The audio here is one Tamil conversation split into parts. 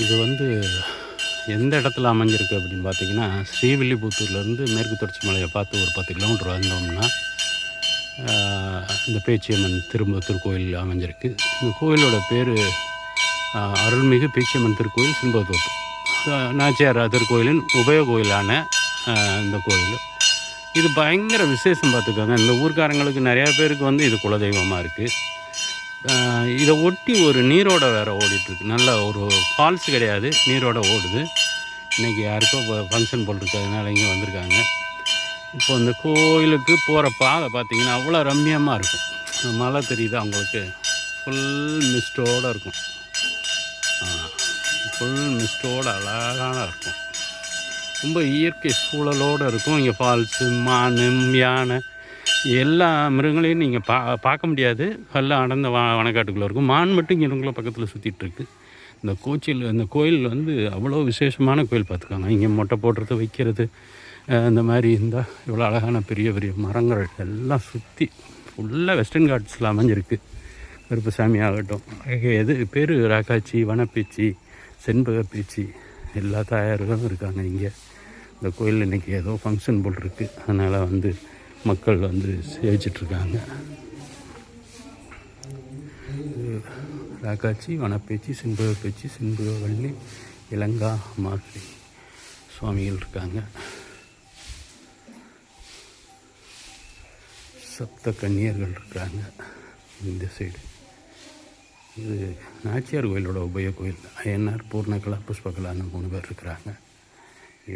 இது வந்து எந்த இடத்துல அமைஞ்சிருக்கு அப்படின்னு பார்த்தீங்கன்னா, ஸ்ரீவில்லிபுத்தூர்லேருந்து மேற்கு தொடர்ச்சி மலையை பார்த்து ஒரு 10 கிலோமீட்டர் வந்தோம்னா இந்த பேச்சியம்மன் திருக்கோயில் அமைஞ்சிருக்கு. இந்த கோயிலோட பேர் அருள்மிகு பேச்சியம்மன் திருக்கோயில் சின்பத்தோப்பு. நாச்சியார் திருக்கோயிலின் உபய கோயிலான இந்த கோயில் இது பயங்கர விசேஷம். பார்த்துக்கோங்க, இந்த ஊர்க்காரங்களுக்கு நிறையா பேருக்கு வந்து இது குலதெய்வமாக இருக்குது. இதை ஒட்டி ஒரு நீரோட வேறு ஓடிட்டுருக்கு. நல்ல ஒரு ஃபால்ஸ் கிடையாது, நீரோட ஓடுது. இன்றைக்கி யாருக்கோ ஃபங்க்ஷன் போல் இருக்குது, அதனால் இங்கே வந்திருக்காங்க. இப்போ இந்த கோயிலுக்கு போகிற பாதை பார்த்திங்கன்னா அவ்வளோ ரம்மியமாக இருக்கும். மழை தெரியுது அவங்களுக்கு, ஃபுல் மிஸ்டோடு இருக்கும். ஃபுல் மிஸ்டோடு அழகான இருக்கும். ரொம்ப இயற்கை சூழலோடு இருக்கும். இங்கே ஃபால்ஸு, மான், யானை எல்லா மிருகங்களையும் நீங்கள் பார்க்க முடியாது. எல்லாம் அடர்ந்த வனக்காட்டுக்குள்ளே இருக்கும். மான் மட்டும் இங்கே இவங்களும் பக்கத்தில் சுற்றிட்டுருக்கு. இந்த கோயில் வந்து அவ்வளோ விசேஷமான கோயில். பார்த்துக்காங்க, இங்கே மொட்டை போடுறது, வைக்கிறது, இந்த மாதிரி இருந்தால் இவ்வளோ அழகான பெரிய பெரிய மரங்கள் எல்லாம் சுற்றி ஃபுல்லாக வெஸ்டர்ன் காட்ஸில் அமைஞ்சிருக்கு. கருப்புசாமி ஆகட்டும், எது பேர் ராக்காச்சி, வனப்பேச்சி, செண்பக பேச்சி எல்லா தாயார்களும் இருக்காங்க இங்கே. இந்த கோயில் இன்றைக்கி ஏதோ ஃபங்க்ஷன் போல் இருக்குது, அதனால் வந்து மக்கள் வந்து சேவிச்சிட்ருக்காங்க. ராக்காச்சி, வனப்பேச்சி, செண்பக பேச்சி, செண்பகவல்லி, இலங்கா மாதிரி சுவாமிகள் இருக்காங்க. சப்த கன்னியர்கள் இருக்காங்க இந்த சைடு. இது நாச்சியார் கோயிலோட உபய கோயில். ஐயனார், பூர்ணகலா, புஷ்பகலான்னு 3 பேர் இருக்கிறாங்க.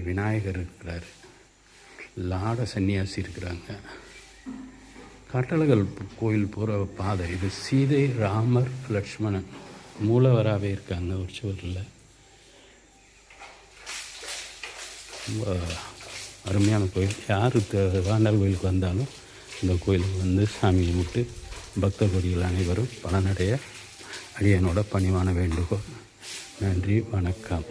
விநாயகர் இருக்கிறார், லாட சன்னியாசி இருக்கிறாங்க. கட்டழகல் கோயில் போகிற பாதை இது. சீதை, ராமர், லக்ஷ்மணன் மூலவராகவே இருக்காங்க ஒரு சுவரில். ரொம்ப அருமையான கோயில். யார் வாண்டர் கோயிலுக்கு வந்தாலும் இந்த கோயிலுக்கு வந்து சாமி கும்பிட்டு பக்த கோடிகள் அனைவரும் பலனடைய அடியனோட பணிவான வேண்டுகோள். நன்றி, வணக்கம்.